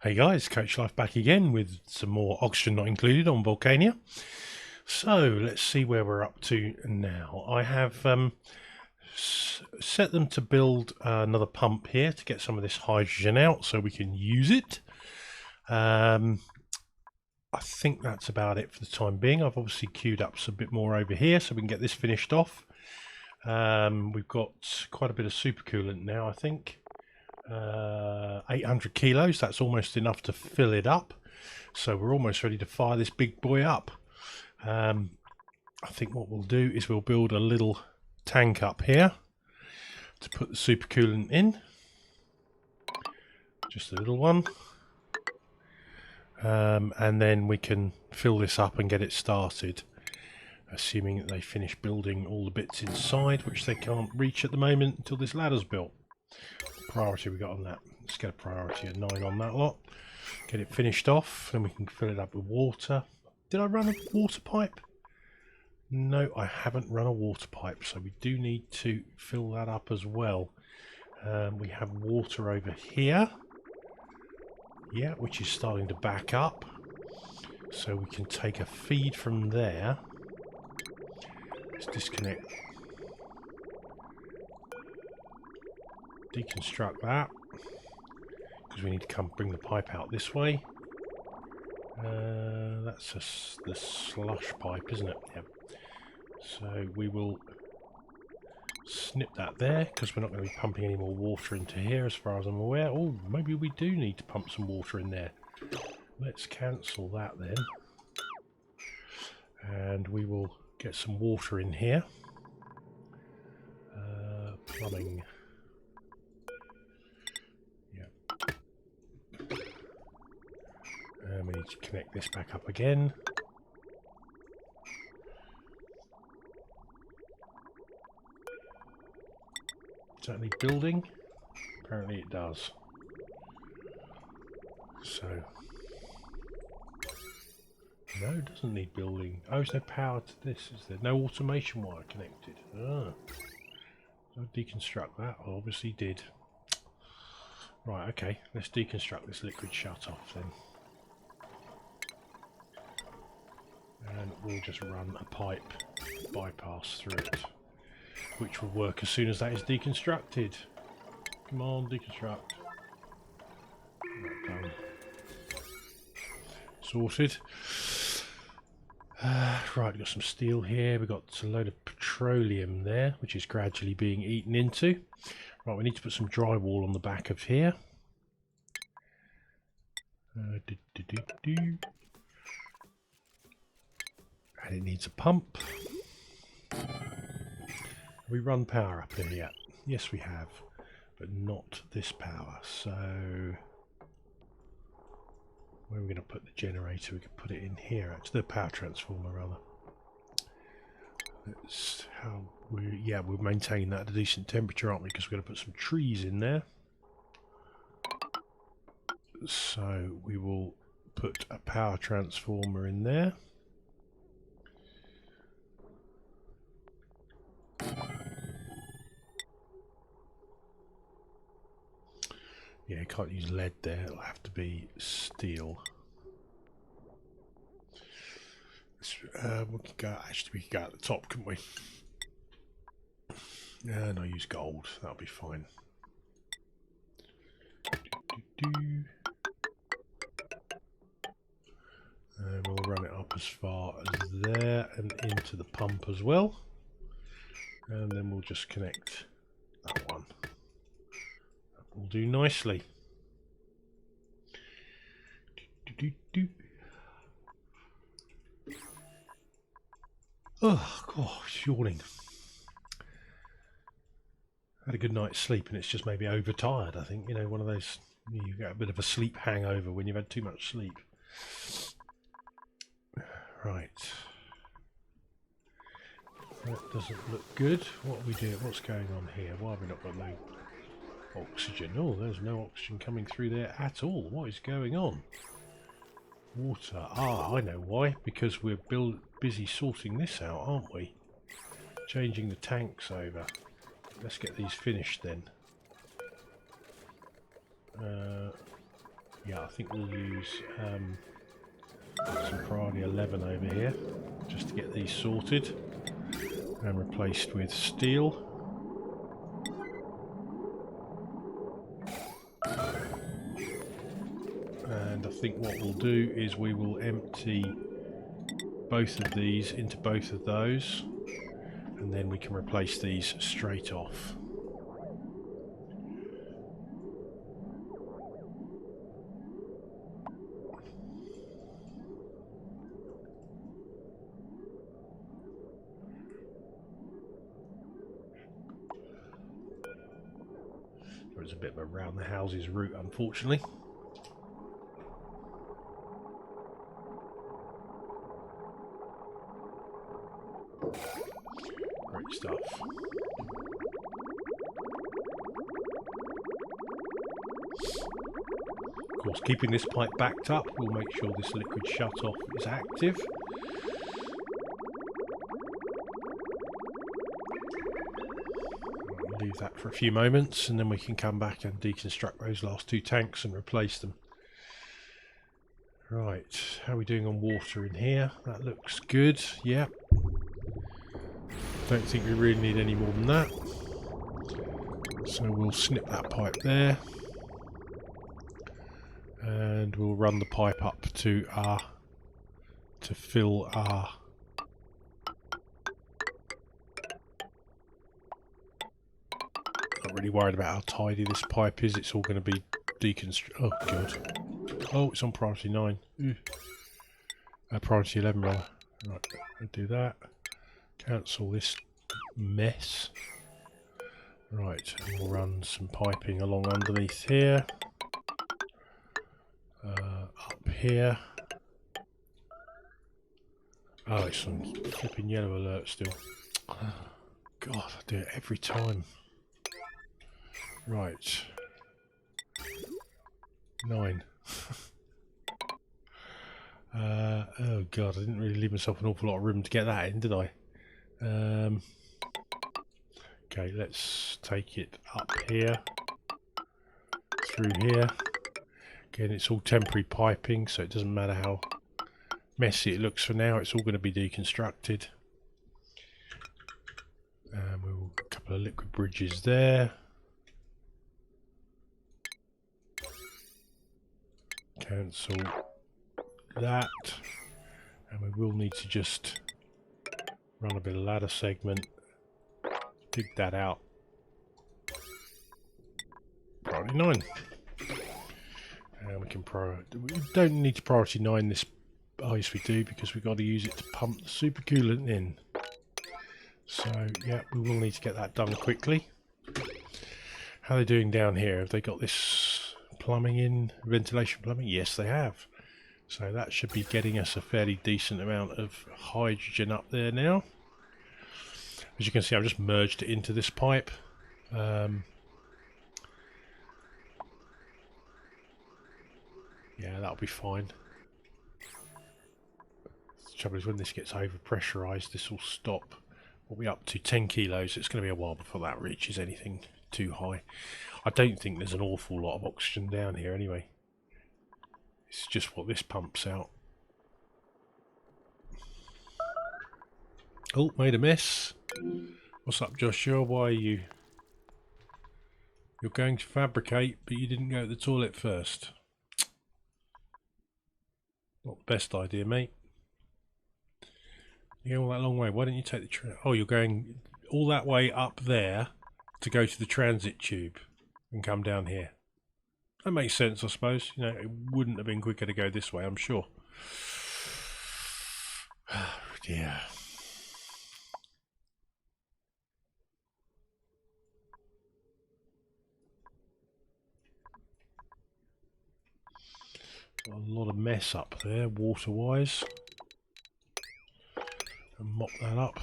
Hey guys, Coach Life back again with some more oxygen not included on Volcanea. So let's see where we're up to now. I have set them to build another pump here to get some of this hydrogen out so we can use it. I think that's about it for the time being. I've obviously queued up a bit more over here so we can get this finished off. We've got quite a bit of supercoolant now, I think. 800 kilos, that's almost enough to fill it up, so we're almost ready to fire this big boy up. I think what we'll do is we'll build a little tank up here to put the supercoolant in, just a little one, and then we can fill this up and get it started, assuming that they finish building all the bits inside, which they can't reach at the moment until this ladder's built. Priority we got on that. Let's get a priority of 9 on that lot. Get it finished off, and we can fill it up with water. Did I run a water pipe? No, I haven't run a water pipe, so we do need to fill that up as well. We have water over here, yeah, which is starting to back up, so we can take a feed from there. Let's disconnect. Deconstruct that, because we need to come bring the pipe out this way. That's the slush pipe, isn't it? Yep. So we will snip that there, because we're not going to be pumping any more water into here as far as I'm aware. Oh, maybe we do need to pump some water in there. Let's cancel that then. And we will get some water in here. Plumbing. We need to connect this back up again. Does that need building? Apparently it does. So, no, it doesn't need building. Oh, there's no power to this, is there? No automation wire connected. Ah. I'll deconstruct that. I obviously did. Right, okay. Let's deconstruct this liquid shut off then. And we'll just run a pipe bypass through it, which will work as soon as that is deconstructed. Come on, deconstruct. Right, done. Sorted. Right, we've got some steel here. We've got a load of petroleum there, which is gradually being eaten into. Right, we need to put some drywall on the back of here. And it needs a pump. We run power up here yet? Yes, we have, but not this power. So where are we going to put the generator? We could put it in here, actually, the power transformer rather. That's how we, yeah, we're maintaining that at a decent temperature, aren't we? Because we're going to put some trees in there. So we will put a power transformer in there. Yeah, can't use lead there, it'll have to be steel. We could go, actually we could go at the top, couldn't we? And I'll use gold, that'll be fine. And we'll run it up as far as there and into the pump as well. And then we'll just connect that one. Will do nicely. Oh gosh, yawning. Had a good night's sleep and it's just maybe overtired, I think. You know, one of those, you get a bit of a sleep hangover when you've had too much sleep. Right. That doesn't look good. What are we doing? What's going on here? Why have we not got no oxygen? Oh, there's no oxygen coming through there at all. What is going on? Water. Ah, I know why. Because we're busy sorting this out, aren't we? Changing the tanks over. Let's get these finished then. Yeah, I think we'll use some priority 11 over here just to get these sorted and replaced with steel. And I think what we'll do is we will empty both of these into both of those, and then we can replace these straight off. There's a bit of a round the houses route, unfortunately. Great stuff. Of course, keeping this pipe backed up will make sure this liquid shut-off is active. I'll leave that for a few moments and then we can come back and deconstruct those last two tanks and replace them. Right, how are we doing on water in here? That looks good, yeah. Don't think we really need any more than that. So we'll snip that pipe there. And we'll run the pipe up to fill our not really worried about how tidy this pipe is. It's all going to be deconstructed. Oh god. Oh, it's on priority 9. Priority 11 rather. Right, I'll do that. Cancel this mess. Right, and we'll run some piping along underneath here. Up here. Oh, it's on flipping yellow alert still. God, I do it every time. Right. 9. Oh god, I didn't really leave myself an awful lot of room to get that in, did I? Okay, let's take it up here. Through here. Again, it's all temporary piping, so it doesn't matter how messy it looks for now, it's all going to be deconstructed. We'll a couple of liquid bridges there. Cancel that. And we will need to just run a bit of ladder segment. Dig that out. Priority 9. And we can we don't need to priority 9 this. Oh yes we do, because we've got to use it to pump the supercoolant in. So yeah, we will need to get that done quickly. How are they doing down here? Have they got this plumbing in, ventilation plumbing? Yes they have. So that should be getting us a fairly decent amount of hydrogen up there now. As you can see, I've just merged it into this pipe. Yeah, that'll be fine. The trouble is when this gets over pressurized, this will stop. What are we up to? 10 kilos. It's going to be a while before that reaches anything too high. I don't think there's an awful lot of oxygen down here anyway. It's just what this pumps out. Oh, made a mess. What's up, Joshua? Why are you... You're going to fabricate, but you didn't go to the toilet first. Not the best idea, mate. You're going all that long way. Why don't you take the train? Oh, you're going all that way up there to go to the transit tube and come down here. That makes sense, I suppose. You know, it wouldn't have been quicker to go this way, I'm sure. Oh, dear. Got a lot of mess up there, water-wise. And mop that up.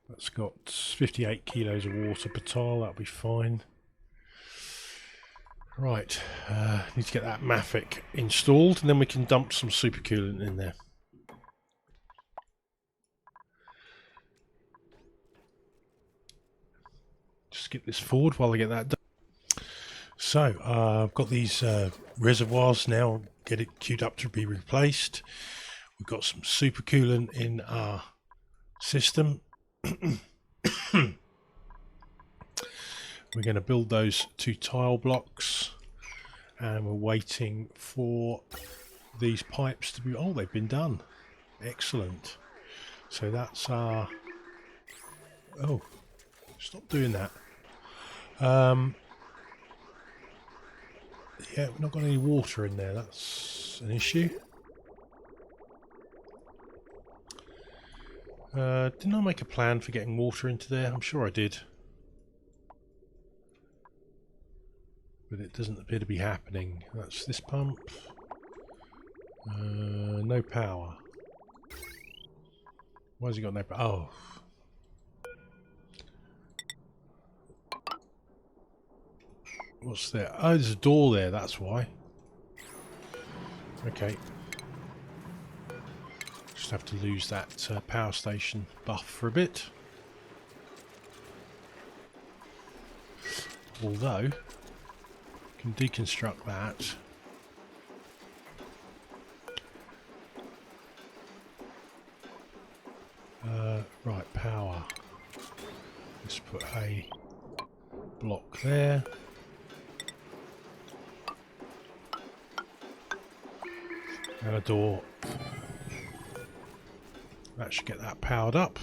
That's got 58 kilos of water per tile, that'll be fine. Right, need to get that Mafic installed and then we can dump some supercoolant in there. Just skip this forward while I get that done. So I've got these reservoirs now, get it queued up to be replaced. We've got some super coolant in our system. We're going to build those 2 tile blocks, and we're waiting for these pipes to be... oh, they've been done. Excellent. So that's our... oh, stop doing that. Yeah, we've not got any water in there. That's an issue. Didn't I make a plan for getting water into there? I'm sure I did. But it doesn't appear to be happening. That's this pump. No power. Why has he got no power? Oh. What's there? Oh, there's a door there, that's why. Okay. Just have to lose that power station buff for a bit. Although, can deconstruct that. Right, power. Let's put a block there. And a door. That should get that powered up.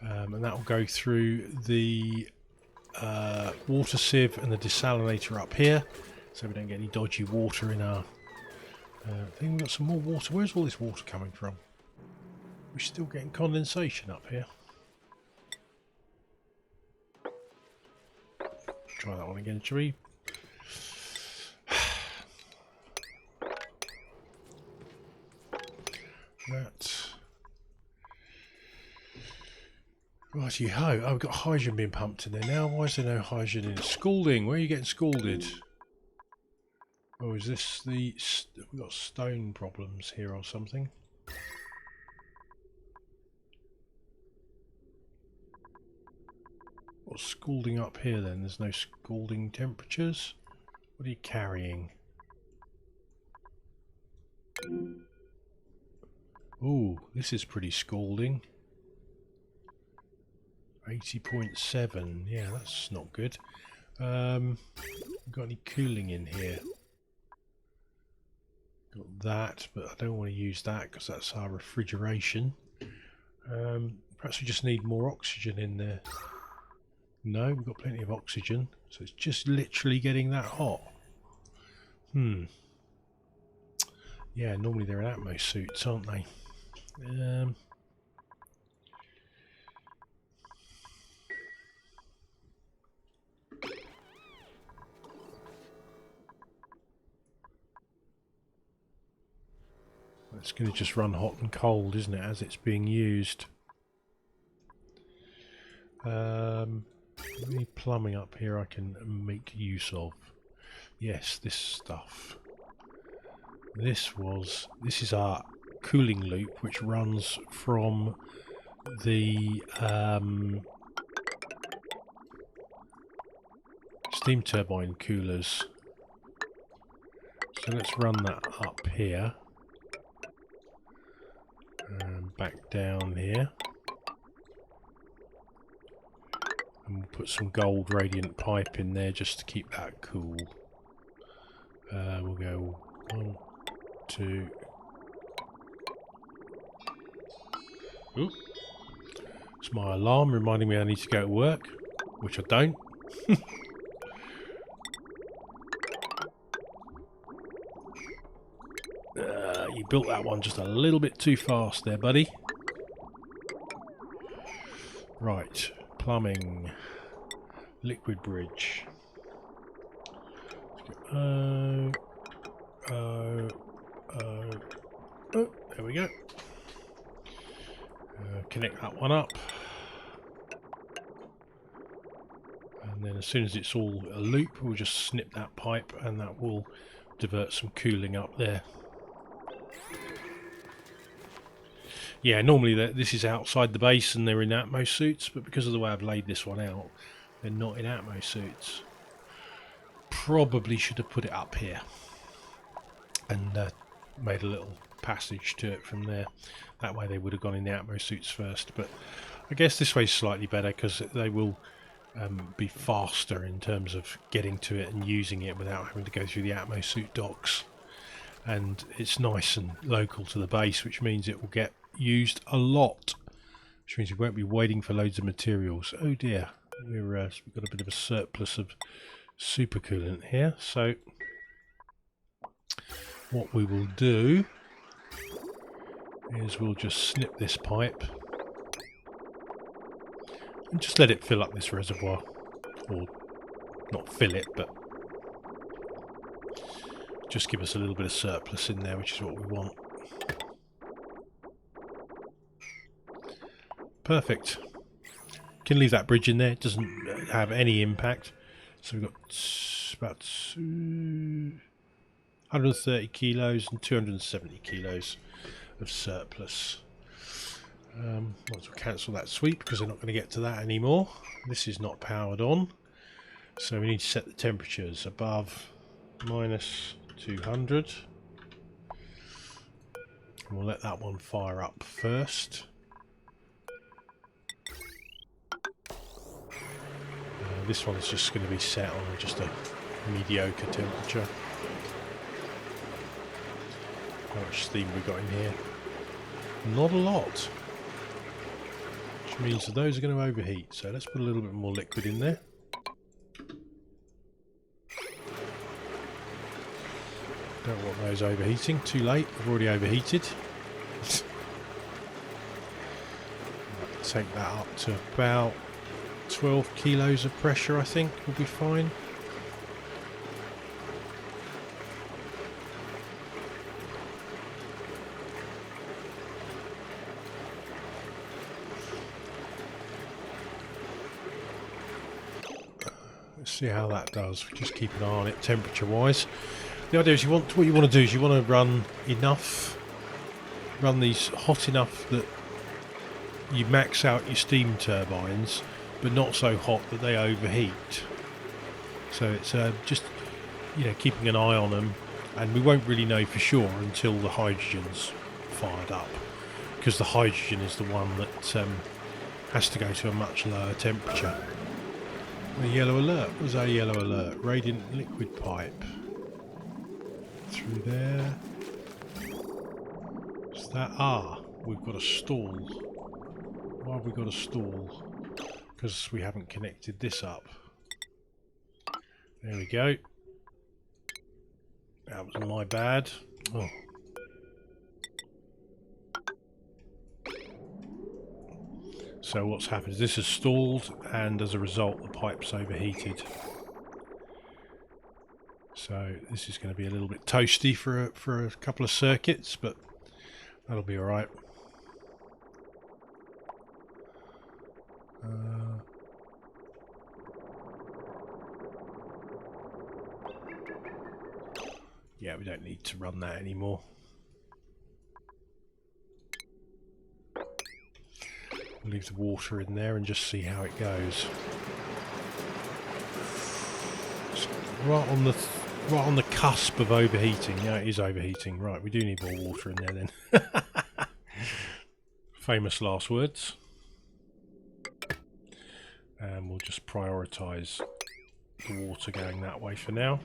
And that will go through the water sieve and the desalinator up here, so we don't get any dodgy water in our thing. We've got some more water. Where's all this water coming from? We're still getting condensation up here. Try that one again, shall we? That. Righty ho. Oh, we've got hydrogen being pumped in there now. Why is there no hydrogen in it? Scalding. Where are you getting scalded? Oh, is this the... we've got stone problems here or something. What's scalding up here then? There's no scalding temperatures. What are you carrying? Ooh, this is pretty scalding. 80.7. Yeah, that's not good. Got any cooling in here? Got that, but I don't want to use that because that's our refrigeration. Perhaps we just need more oxygen in there. No, we've got plenty of oxygen, so it's just literally getting that hot. Yeah, normally they're in Atmo suits, aren't they? It's going to just run hot and cold, isn't it, as it's being used? Any plumbing up here I can make use of? Yes, this stuff. This is our cooling loop, which runs from the steam turbine coolers. So let's run that up here and back down here, and we'll put some gold radiant pipe in there just to keep that cool. We'll go 1, 2. Ooh. It's my alarm reminding me I need to go to work, which I don't. You built that one just a little bit too fast there, buddy. Right, plumbing, liquid bridge. Oh, there we go. Connect that one up. And then as soon as it's all a loop, we'll just snip that pipe and that will divert some cooling up there. Yeah, normally this is outside the base and they're in Atmo suits, but because of the way I've laid this one out, they're not in Atmo suits. probably should have put it up here and made a little passage to it from there. That way they would have gone in the atmo suits first, but I guess this way's slightly better because they will be faster in terms of getting to it and using it without having to go through the atmo suit docks. And it's nice and local to the base, which means it will get used a lot, which means we won't be waiting for loads of materials. Oh dear, we've got a bit of a surplus of supercoolant here, so what we will do is we'll just snip this pipe and just let it fill up this reservoir, or not fill it, but just give us a little bit of surplus in there, which is what we want. Perfect. Can leave that bridge in there, it doesn't have any impact. So we've got about 130 kilos and 270 kilos of surplus. Once we cancel that sweep, because they're not going to get to that anymore. This is not powered on, so we need to set the temperatures above -200. And we'll let that one fire up first. This one's just going to be set on just a mediocre temperature. How much steam we got in here? Not a lot. Which means that those are going to overheat. So let's put a little bit more liquid in there. Don't want those overheating. Too late. I've already overheated. Take that up to about 12 kilos of pressure, I think, will be fine. Let's see how that does. Just keep an eye on it temperature wise. The idea is what you want to do is you want to run these hot enough that you max out your steam turbines, but not so hot that they overheat. So it's just, you know, keeping an eye on them, and we won't really know for sure until the hydrogen's fired up, because the hydrogen is the one that has to go to a much lower temperature. A yellow alert. What was our yellow alert? Radiant liquid pipe through there. Is that we've got a stall. Why have we got a stall? Because we haven't connected this up. There we go. That was my bad. Oh. So what's happened is this has stalled, and as a result the pipe's overheated. So this is going to be a little bit toasty for a couple of circuits, but that'll be all right. Yeah, we don't need to run that anymore. We'll leave the water in there and just see how it goes. It's right on the cusp of overheating. Yeah, it is overheating. Right, we do need more water in there then. Famous last words. And we'll just prioritise the water going that way for now.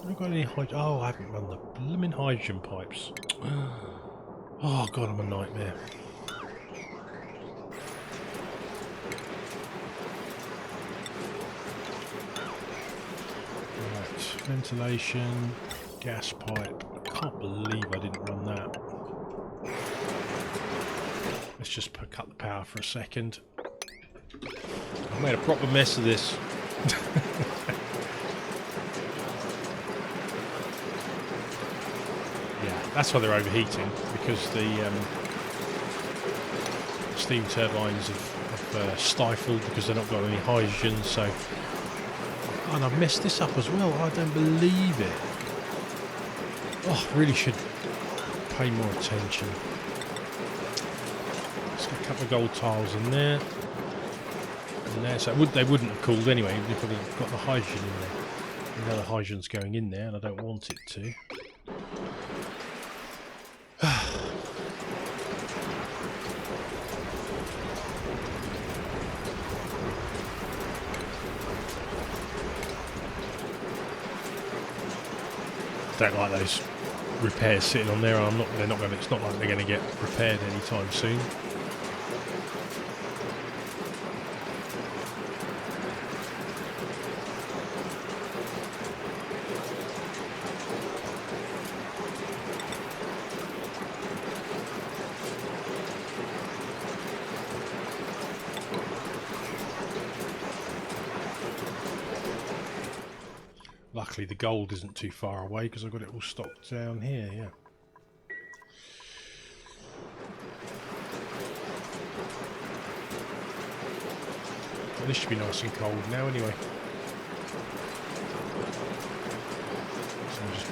I've got any hydrogen. Oh, I haven't run the blooming hydrogen pipes. Oh god, I'm a nightmare. Right, ventilation, gas pipe. I can't believe I didn't run that. Let's just cut the power for a second. I made a proper mess of this. That's why they're overheating, because the steam turbines have stifled because they've not got any hydrogen. So Oh, and I've messed this up as well. I don't believe it. Oh, really should pay more attention. Let's get a couple of gold tiles in there. And there. So they wouldn't have cooled anyway, even if I've got the hydrogen in there. And now the hydrogen's going in there, and I don't want it to. Don't like those repairs sitting on there. They're not going. It's not like they're going to get repaired anytime soon. Luckily the gold isn't too far away because I've got it all stocked down here, yeah. Well, this should be nice and cold now anyway. So I'll just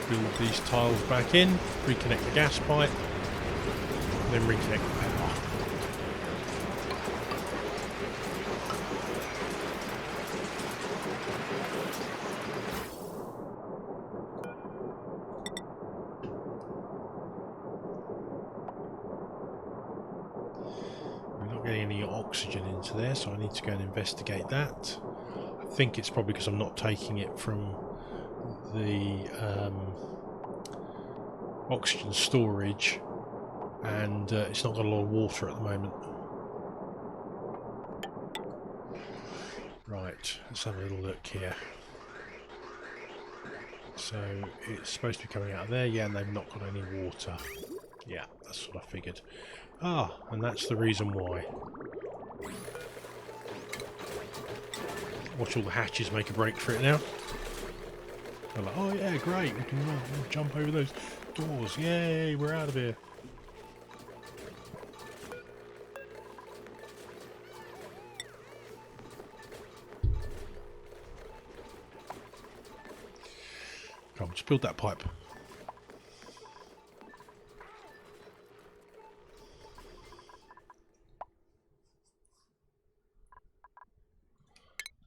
build these tiles back in, reconnect the gas pipe, and then reconnect the power. Oxygen into there, so I need to go and investigate that. I think it's probably because I'm not taking it from the oxygen storage, and it's not got a lot of water at the moment. Right, let's have a little look here. So it's supposed to be coming out of there, yeah, and they've not got any water. Yeah, that's what I figured. Ah, and that's the reason why. Watch all the hatches make a break for it now. They're like, oh yeah, great, we can jump over those doors. Yay, we're out of here. Come on, just build that pipe.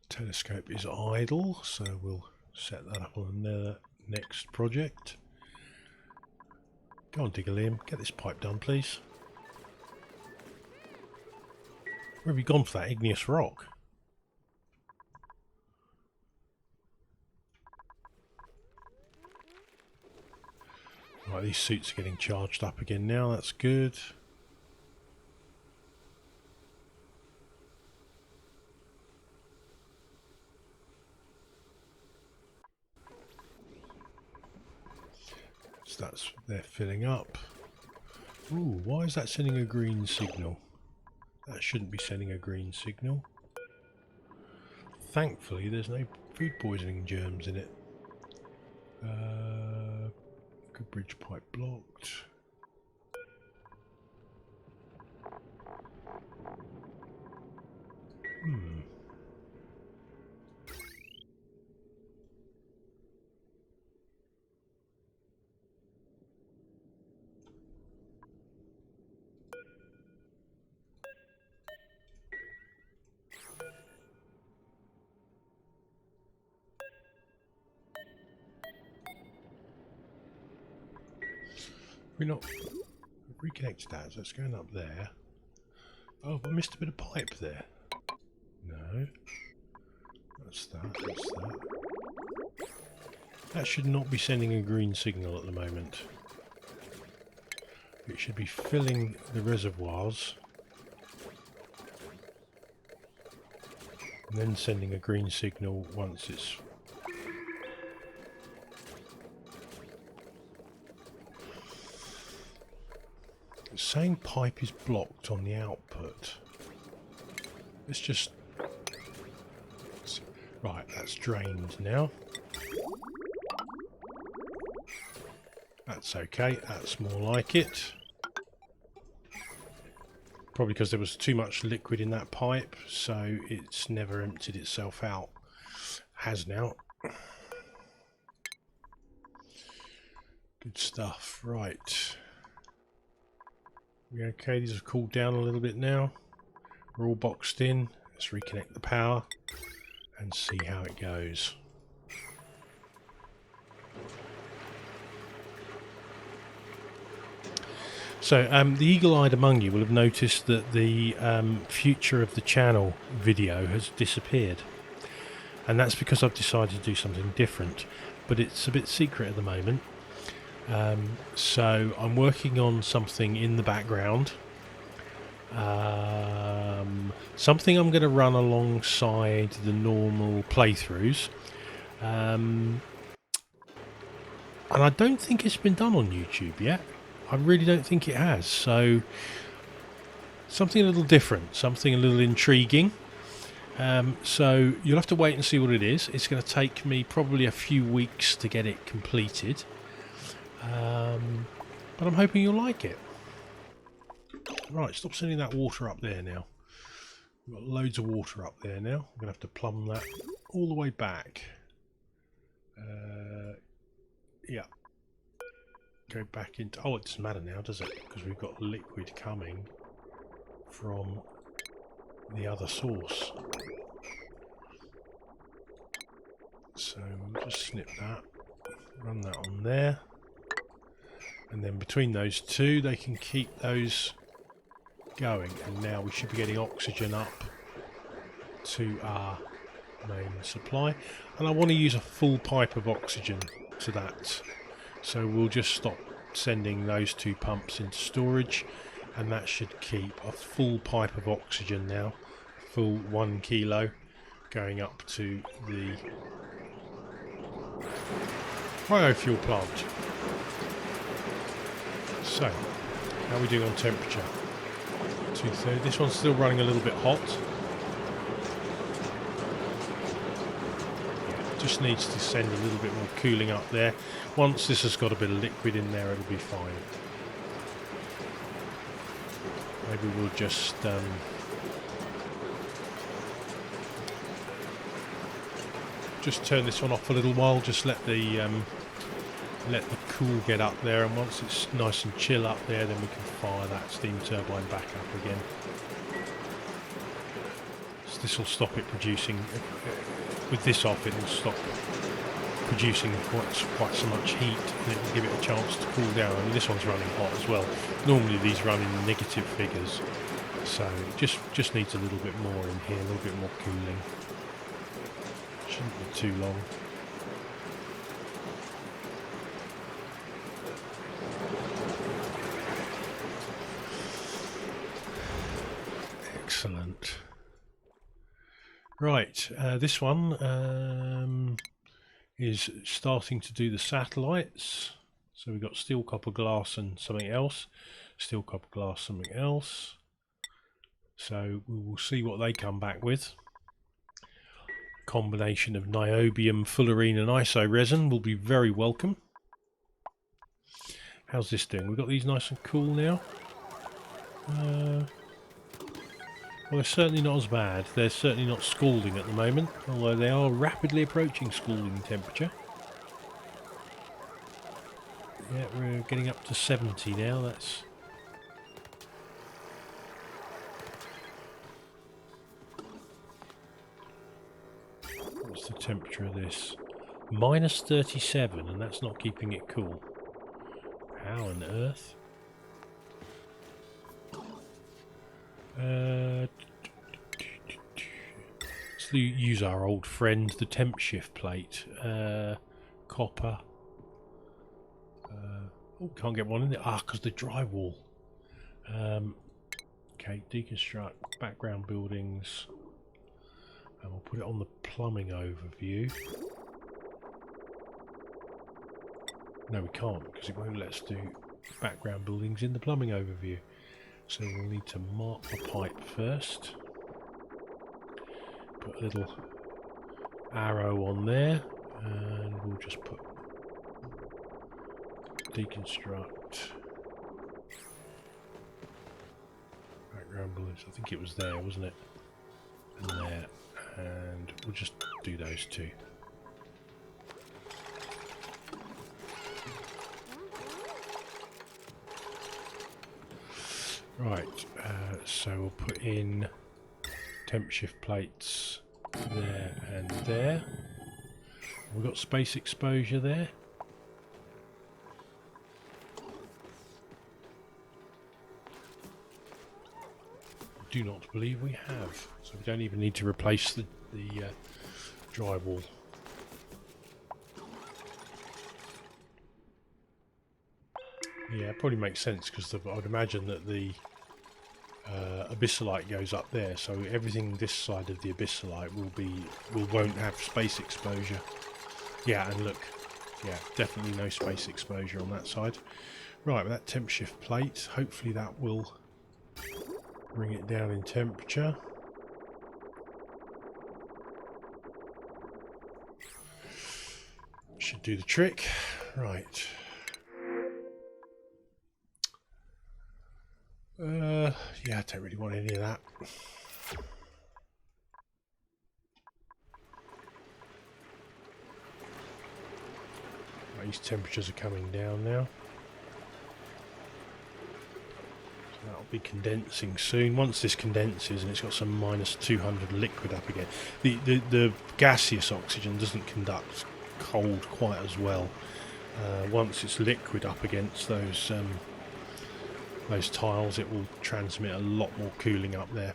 Telescope is idle, so we'll set that up on the next project. Go on, Digger Liam, get this pipe done, please. Where have you gone for that igneous rock? Right, these suits are getting charged up again now, that's good. So they're filling up. Ooh, why is that sending a green signal? That shouldn't be sending a green signal. Thankfully, there's no food poisoning germs in it. Good bridge pipe blocked. We're not reconnected that, so it's going up there. Oh, I missed a bit of pipe there. No. That's that, that's that. That should not be sending a green signal at the moment. It should be filling the reservoirs and then sending a green signal once it's... It's saying pipe is blocked on the output. Let's just... Right, that's drained now. That's okay, that's more like it. Probably because there was too much liquid in that pipe, so it's never emptied itself out. has now. Good stuff. Right. We okay? These have cooled down a little bit now. We're all boxed in. Let's reconnect the power and see how it goes. So, the eagle-eyed among you will have noticed that the future of the channel video has disappeared. And that's because I've decided to do something different. But it's a bit secret at the moment. So, I'm working on something in the background. Something I'm going to run alongside the normal playthroughs. And I don't think it's been done on YouTube yet. I really don't think it has, so something a little different, something a little intriguing. So you'll have to wait and see what it is. It's going to take me probably a few weeks to get it completed, but I'm hoping you'll like it. Right, stop sending that water up there now. We've got loads of water up there now. I'm going to have to plumb that all the way back. Yeah. Go back into... Oh, it doesn't matter now, does it? Because we've got liquid coming from the other source. So we'll just snip that, run that on there, and then between those two they can keep those going. And now we should be getting oxygen up to our main supply. And I want to use a full pipe of oxygen to that. So we'll just stop sending those two pumps into storage, and that should keep a full pipe of oxygen now, full 1 kilo, going up to the cryofuel plant. So, how are we doing on temperature? 230. This one's still running a little bit hot. Just needs to send a little bit more cooling up there. Once this has got a bit of liquid in there, it'll be fine. Maybe we'll just turn this one off a little while. Just let the cool get up there, and once it's nice and chill up there, then we can fire that steam turbine back up again. So this will stop it producing. With this off, it will stop producing quite so much heat, and it will give it a chance to cool down. I mean, this one's running hot as well. Normally these run in negative figures, so it just needs a little bit more in here, a little bit more cooling. Shouldn't be too long. Excellent. Right, this one is starting to do the satellites. So we've got steel, copper, glass and something else. Steel, copper, glass, something else. So we will see what they come back with. Combination of niobium, fullerene and iso resin will be very welcome. How's this doing? We've got these nice and cool now. Well, they're certainly not as bad. They're certainly not scalding at the moment, although they are rapidly approaching scalding temperature. Yeah, we're getting up to 70 now. That's... What's the temperature of this? Minus 37, and that's not keeping it cool. How on earth? Let's use our old friend, the temp shift plate. Copper. Oh, can't get one in there. Ah, because the drywall. Okay, deconstruct background buildings. And we'll put it on the plumbing overview. No, we can't, because it won't let us do background buildings in the plumbing overview. So we'll need to mark the pipe first. Put a little arrow on there, and we'll just put deconstruct background buildings. I think it was there, wasn't it? And there, and we'll just do those two. Right, so we'll put in temp shift plates there and there. We've got space exposure there. Do not believe we have, so we don't even need to replace the drywall. Yeah, it probably makes sense because I would imagine that the abyssalite goes up there, so everything this side of the abyssalite won't have space exposure. Yeah, and look, yeah, definitely no space exposure on that side. Right, with that temp shift plate, hopefully that will bring it down in temperature. Should do the trick. Right. Yeah, I don't really want any of that. Right, these temperatures are coming down now. So that'll be condensing soon. Once this condenses and it's got some -200 liquid up again, the gaseous oxygen doesn't conduct cold quite as well. Once it's liquid up against those tiles, it will transmit a lot more cooling up there.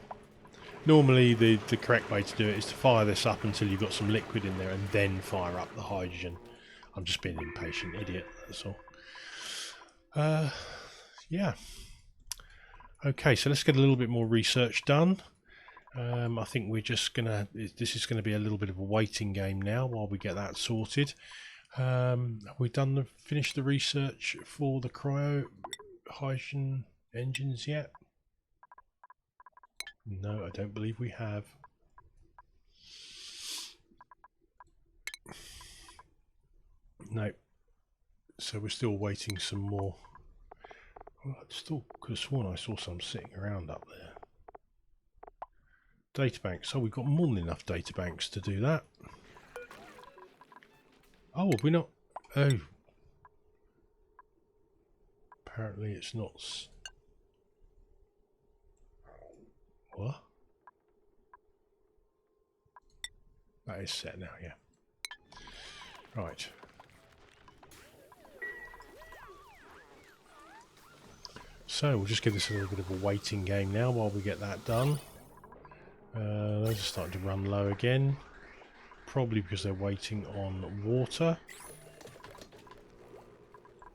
Normally the correct way to do it is to fire this up until you've got some liquid in there and then fire up the hydrogen. I'm just being an impatient idiot, that's all. Yeah. Okay, so let's get a little bit more research done. I think we're just gonna, this is gonna be a little bit of a waiting game now while we get that sorted. Have we finished the research for the cryo hydrogen engines yet? No, I don't believe we have. No. So we're still waiting some more. Well, I still could have sworn I saw some sitting around up there. Databanks. So we've got more than enough databanks to do that. Oh, have we not? Oh. Apparently it's not. What? That is set now, yeah. Right. So we'll just give this a little bit of a waiting game now while we get that done. Those are starting to run low again. Probably because they're waiting on water.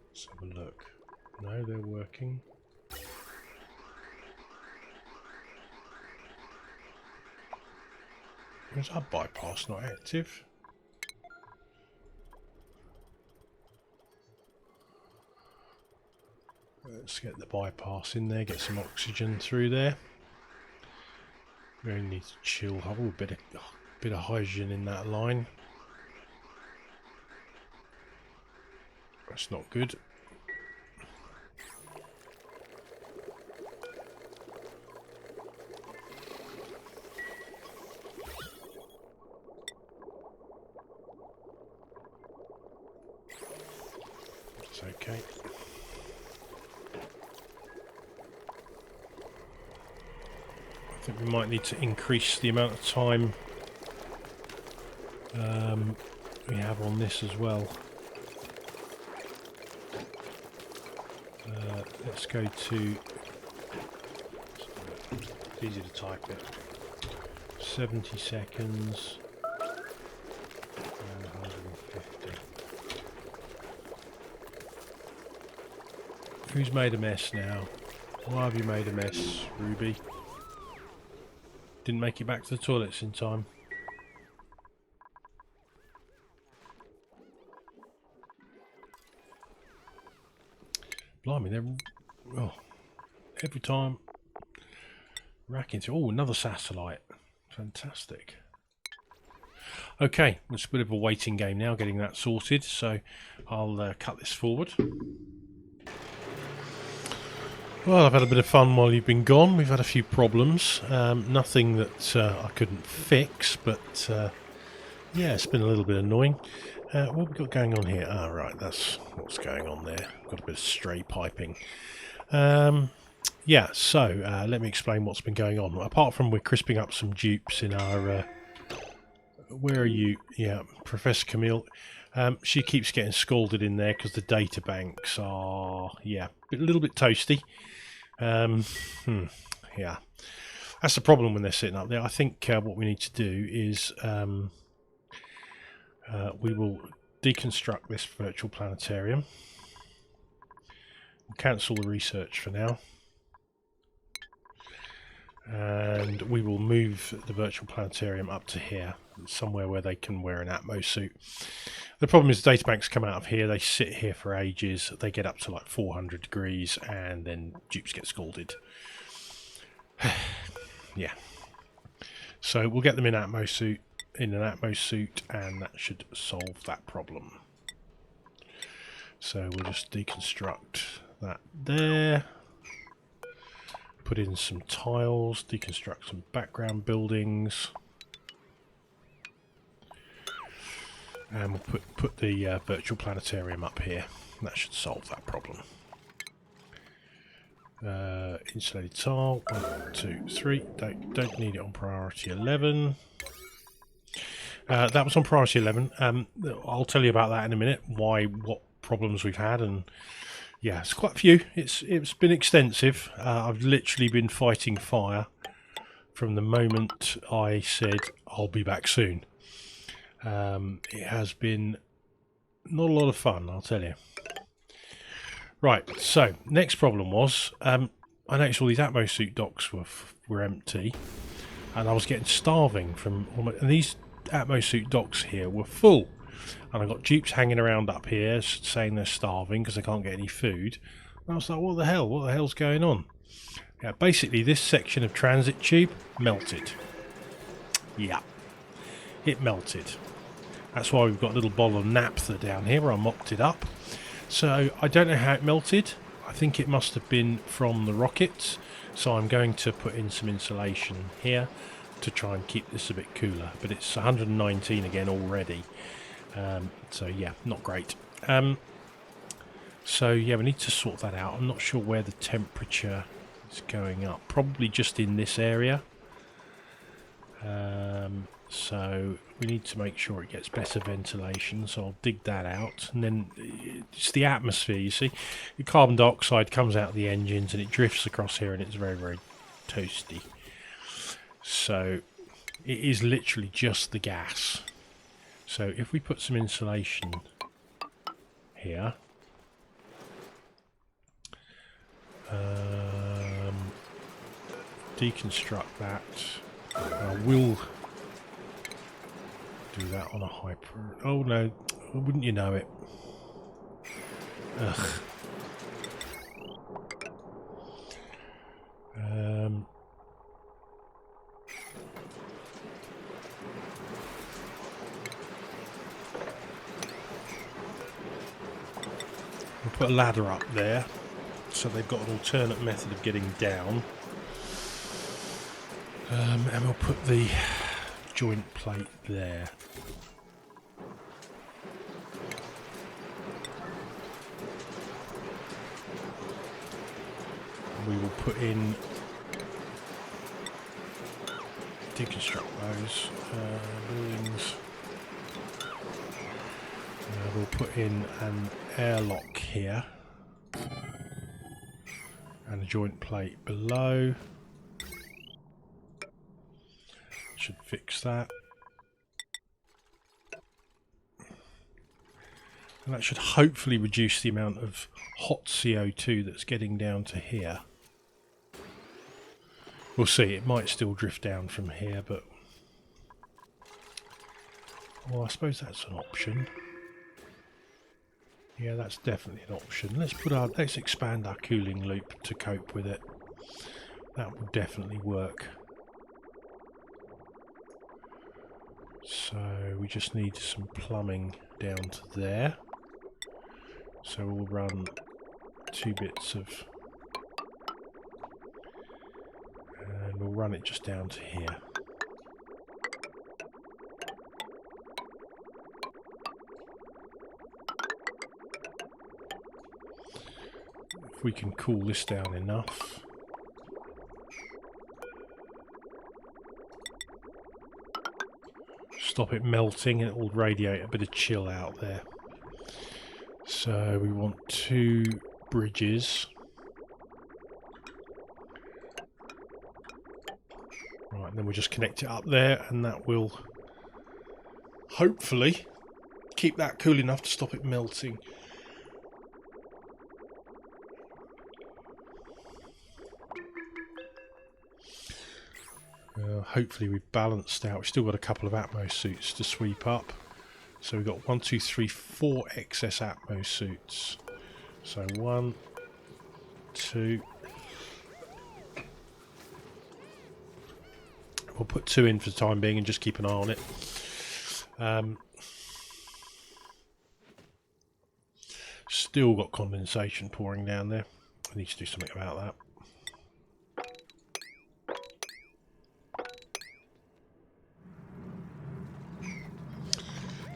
Let's have a look. No, they're working. Is our bypass not active? Let's get the bypass in there, get some oxygen through there. We only need to chill. Oh, a bit of hydrogen in that line. That's not good. It's okay. I think we might need to increase the amount of time we have on this as well. Let's go to, it's easy to type it, 70 seconds, 150. Who's made a mess now? Why have you made a mess, Ruby? Didn't make it back to the toilets in time. Blimey, they're... Oh, every time... Racking to... Oh, another satellite. Fantastic. Okay, it's a bit of a waiting game now, getting that sorted, so I'll cut this forward. Well, I've had a bit of fun while you've been gone. We've had a few problems. Nothing that I couldn't fix, but yeah, it's been a little bit annoying. What have we got going on here? Ah, right, that's what's going on there. Got a bit of stray piping. Yeah, so let me explain what's been going on. Apart from we're crisping up some dupes in our... where are you? Yeah, Professor Camille. She keeps getting scalded in there because the data banks are, yeah, a little bit toasty. Yeah, that's the problem when they're sitting up there. I think what we need to do is we will deconstruct this virtual planetarium. We'll cancel the research for now. And we will move the virtual planetarium up to here, somewhere where they can wear an Atmo suit. The problem is the databanks come out of here, they sit here for ages, they get up to like 400 degrees, and then dupes get scalded. Yeah. So we'll get them in an Atmo suit, and that should solve that problem. So we'll just deconstruct that there. Put in some tiles, deconstruct some background buildings, and we'll put the virtual planetarium up here. That should solve that problem. Insulated tile, 1, 2, 3. Don't need it on priority 11. That was on priority 11. I'll tell you about that in a minute. What problems we've had, and yeah, it's quite a few. It's been extensive. I've literally been fighting fire from the moment I said I'll be back soon. It has been not a lot of fun, I'll tell you. Right, so next problem was I noticed all these Atmo suit docks were empty, and I was getting starving from almost, and these Atmo suit docks here were full. And I got dupes hanging around up here saying they're starving because they can't get any food. And I was like, what the hell? What the hell's going on? Yeah, basically this section of transit tube melted. Yeah, it melted. That's why we've got a little bottle of naphtha down here where I mopped it up. So I don't know how it melted. I think it must have been from the rockets. So I'm going to put in some insulation here to try and keep this a bit cooler. But it's 119 again already. So yeah, not great. So yeah, we need to sort that out. I'm not sure where the temperature is going up. Probably just in this area. So we need to make sure it gets better ventilation. So I'll dig that out. And then it's the atmosphere, you see. The carbon dioxide comes out of the engines and it drifts across here and it's very, very toasty. So it is literally just the gas. So if we put some insulation here, deconstruct that. I will do that on a hyper. Oh no, wouldn't you know it? Ugh. We'll put a ladder up there, so they've got an alternate method of getting down. And we'll put the joint plate there. We will put in, deconstruct those buildings. We'll put in an airlock here and a joint plate below. Should fix that. And that should hopefully reduce the amount of hot CO2 that's getting down to here. We'll see, it might still drift down from here, but well, I suppose that's an option. Yeah, that's definitely an option. Let's expand our cooling loop to cope with it. That will definitely work. So we just need some plumbing down to there. So we'll run 2 bits of, and we'll run it just down to here. If we can cool this down enough, stop it melting, and it will radiate a bit of chill out there. So we want 2 bridges. Right, and then we'll just connect it up there, and that will hopefully keep that cool enough to stop it melting. Hopefully we've balanced out. We've still got a couple of Atmos suits to sweep up. So we've got 1, 2, 3, 4 excess Atmos suits. So 1, 2. We'll put 2 in for the time being and just keep an eye on it. Still got condensation pouring down there. I need to do something about that.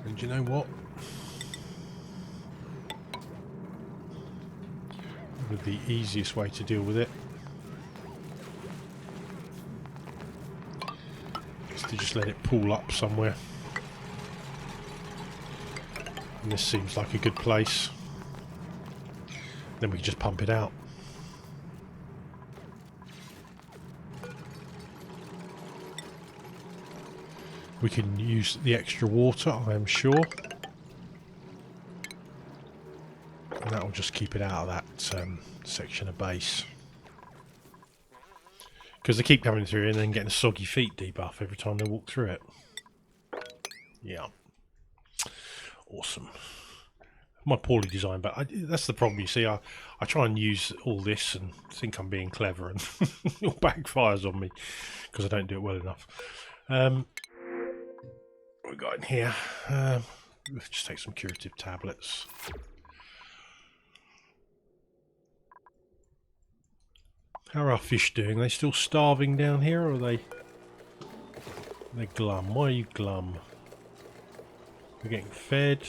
And you know what? Probably the easiest way to deal with it is to just let it pool up somewhere. And this seems like a good place. Then we can just pump it out. We can use the extra water, I am sure. And that will just keep it out of that section of base. Because they keep coming through and then getting a soggy feet debuff every time they walk through it. Yeah. Awesome. My poorly designed, but that's the problem. You see, I try and use all this and think I'm being clever, and it all backfires on me because I don't do it well enough. What we got in here? Let's just take some curative tablets. How are our fish doing? Are they still starving down here, or are they glum? Why are you glum? We're getting fed.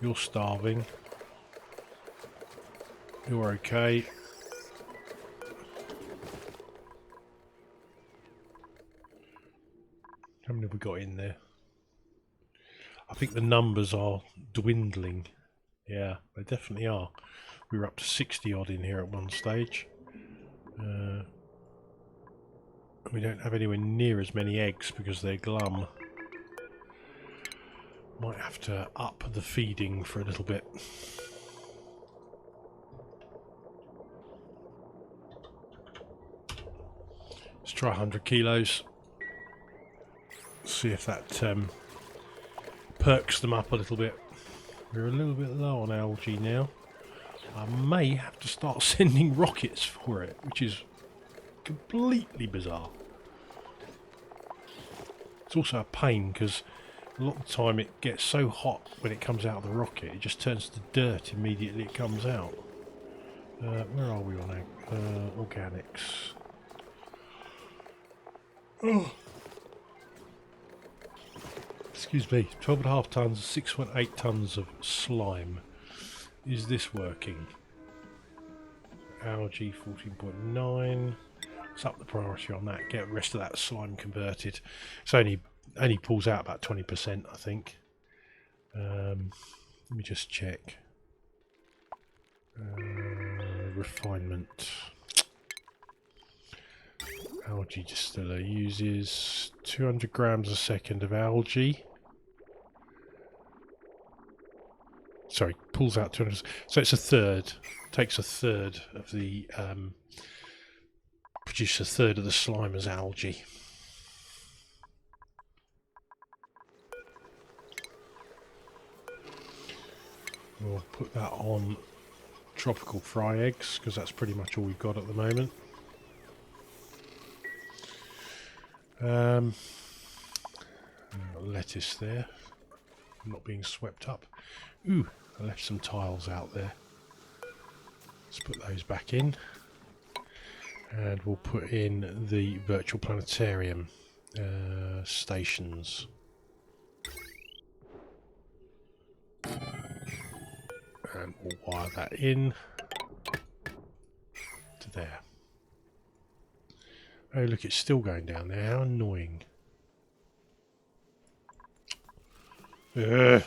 You're starving. You're okay. How many have we got in there? I think the numbers are dwindling. Yeah, they definitely are. We were up to 60 odd in here at one stage. We don't have anywhere near as many eggs because they're glum. Might have to up the feeding for a little bit. Let's try 100 kilos. See if that perks them up a little bit. We're a little bit low on algae now. I may have to start sending rockets for it, which is completely bizarre. It's also a pain because a lot of the time it gets so hot when it comes out of the rocket, it just turns to dirt immediately it comes out. Where are we on organics? Oh. Excuse me, 12.5 tonnes, 6.8 tonnes of slime. Is this working? Algae 14.9. Let's up the priority on that. Get the rest of that slime converted. It's only pulls out about 20%, I think. Let me just check. Refinement. Algae distiller uses 200 grams a second of algae. Sorry, pulls out 200. So it's a third. Takes a third of the produce a third of the slime as algae. We'll put that on tropical fry eggs because that's pretty much all we've got at the moment. Lettuce there, not being swept up. Ooh, I left some tiles out there. Let's put those back in. And we'll put in the virtual planetarium stations. And we'll wire that in to there. Oh look, it's still going down there. How annoying. Ugh.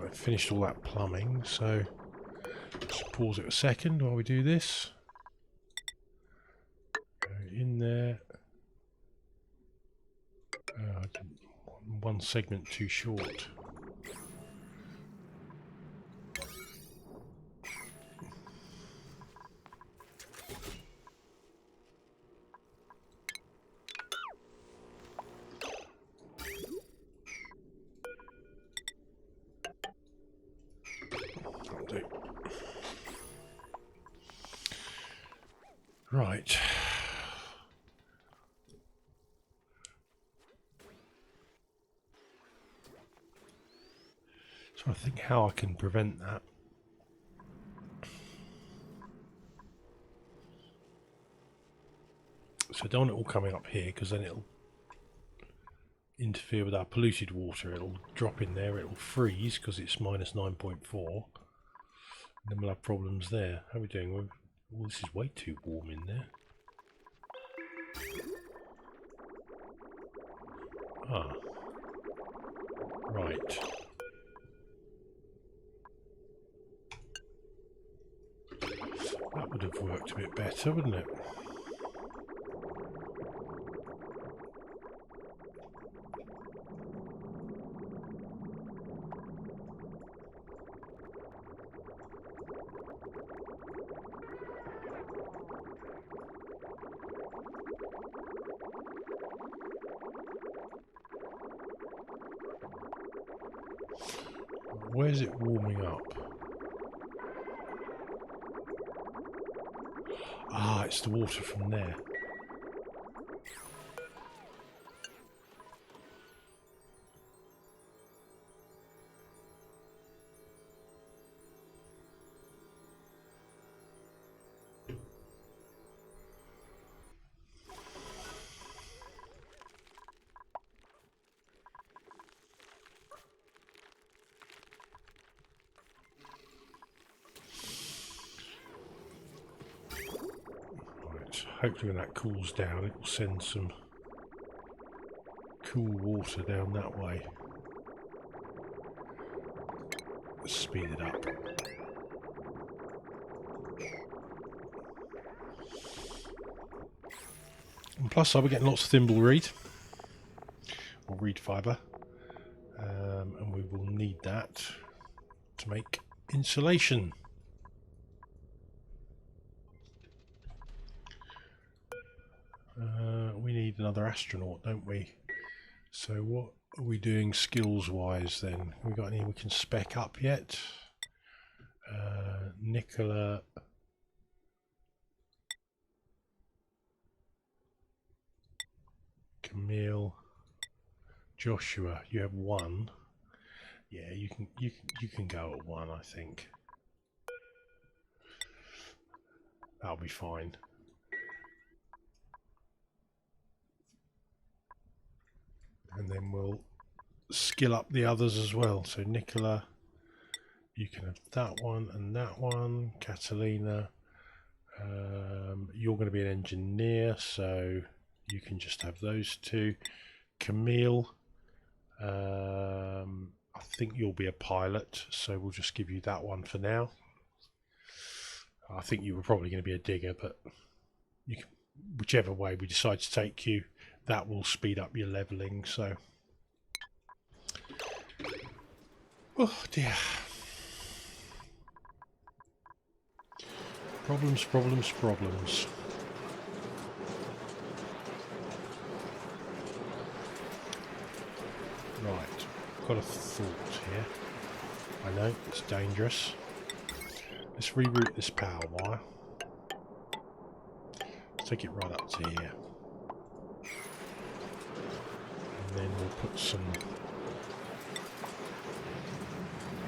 I've finished all that plumbing, so just pause it a second while we do this. Go in there. One segment too short. Right. So I think how I can prevent that. So I don't want it all coming up here, because then it'll interfere with our polluted water. It'll drop in there, it'll freeze because it's minus 9.4, and then we'll have problems there. How are we doing? Well, this is way too warm in there. Ah, right. That would have worked a bit better, wouldn't it? Where's it warming up? Ah, it's the water from there. Hopefully when that cools down it will send some cool water down that way. Let's speed it up. And plus I'll be getting lots of thimble reed, or reed fibre, and we will need that to make insulation. We need another astronaut, don't we? So what are we doing skills wise then? We got any we can spec up yet? Nicola, Camille, Joshua, you have one. Yeah, you can go at one, I think. That'll be fine. And then we'll skill up the others as well. So Nicola, you can have that one and that one. Catalina, you're going to be an engineer, so you can just have those two. Camille, I think you'll be a pilot, so we'll just give you that one for now. I think you were probably going to be a digger, but you can, whichever way we decide to take you, that will speed up your leveling. So, oh dear, problems, problems, problems. Right, got a thought here. I know it's dangerous. Let's reroute this power wire. Let's take it right up to here. And then we'll put some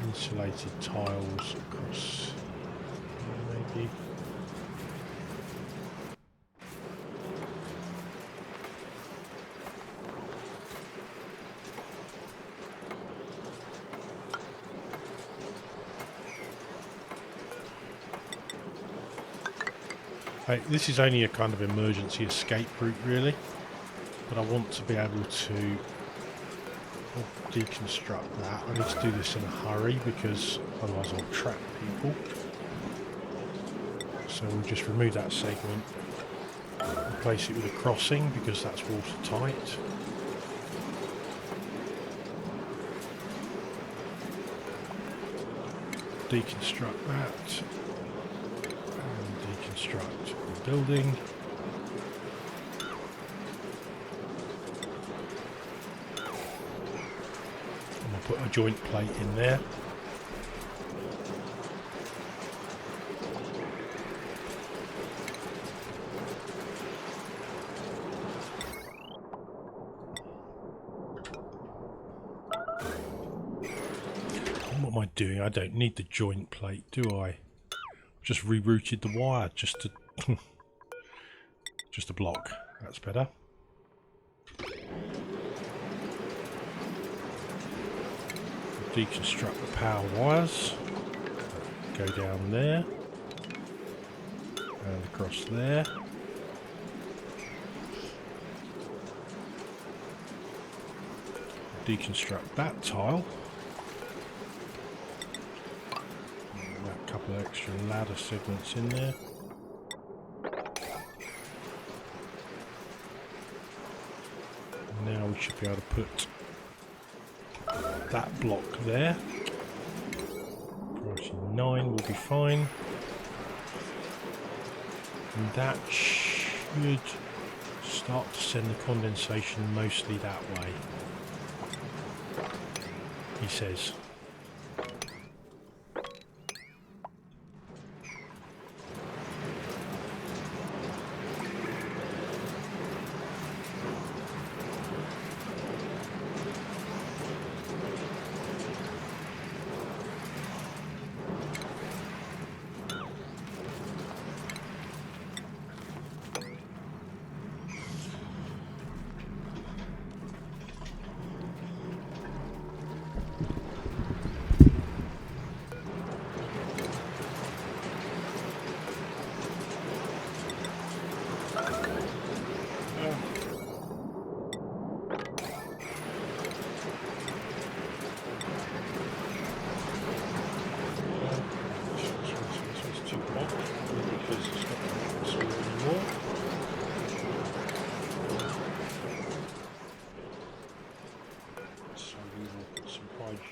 insulated tiles across here maybe. This is only a kind of emergency escape route really, but I want to be able to deconstruct that. I need to do this in a hurry because otherwise I'll trap people. So we'll just remove that segment, replace it with a crossing because that's watertight. Deconstruct that and deconstruct the building. And we'll put a joint plate in there. What am I doing? I don't need the joint plate, do I? Just rerouted the wire just to just a block. That's better. Deconstruct the power wires. Go down there and across there. Deconstruct that tile. A couple of extra ladder segments in there. Now we should be able to put that block there. Priority 9 will be fine. And that should start to send the condensation mostly that way, he says.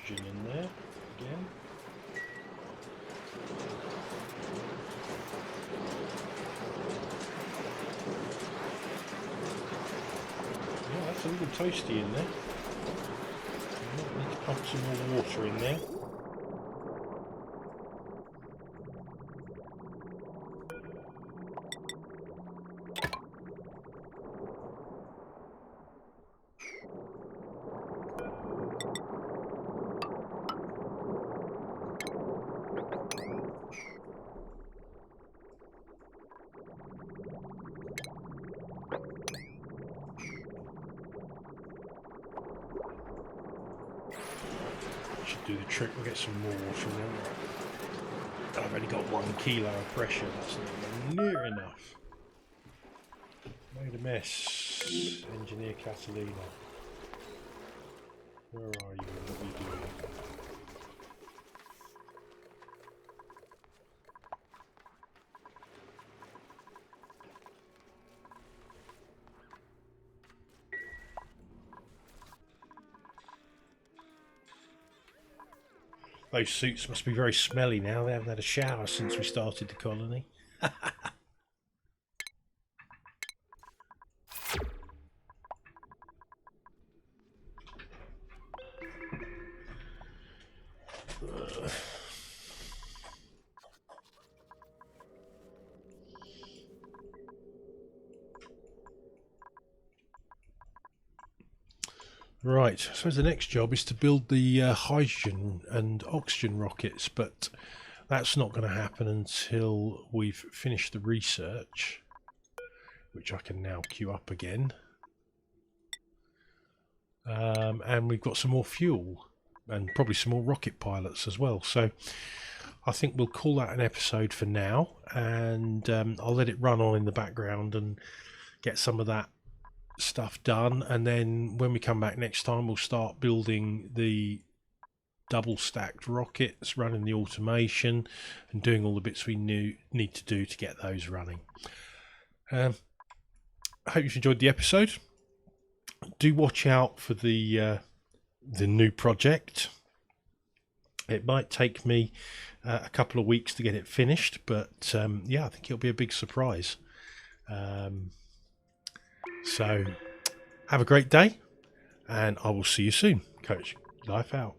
In there again. Yeah, that's a little toasty in there. I need to pump some more water in there. Do the trick, we'll get some more water in there. I've only got 1 kilo of pressure, that's not near enough. Made a mess. Engineer Catalina. Where are you? What are you doing? Those suits must be very smelly now. They haven't had a shower since we started the colony. Right, I suppose the next job is to build the hydrogen and oxygen rockets, but that's not going to happen until we've finished the research, which I can now queue up again. And we've got some more fuel and probably some more rocket pilots as well. So I think we'll call that an episode for now, and I'll let it run on in the background and get some of that stuff done, and then when we come back next time we'll start building the double stacked rockets, running the automation and doing all the bits we need to do to get those running. I hope you've enjoyed the episode. Do watch out for the new project. It might take me a couple of weeks to get it finished, but yeah, I think it'll be a big surprise. So have a great day, and I will see you soon. Coach, life out.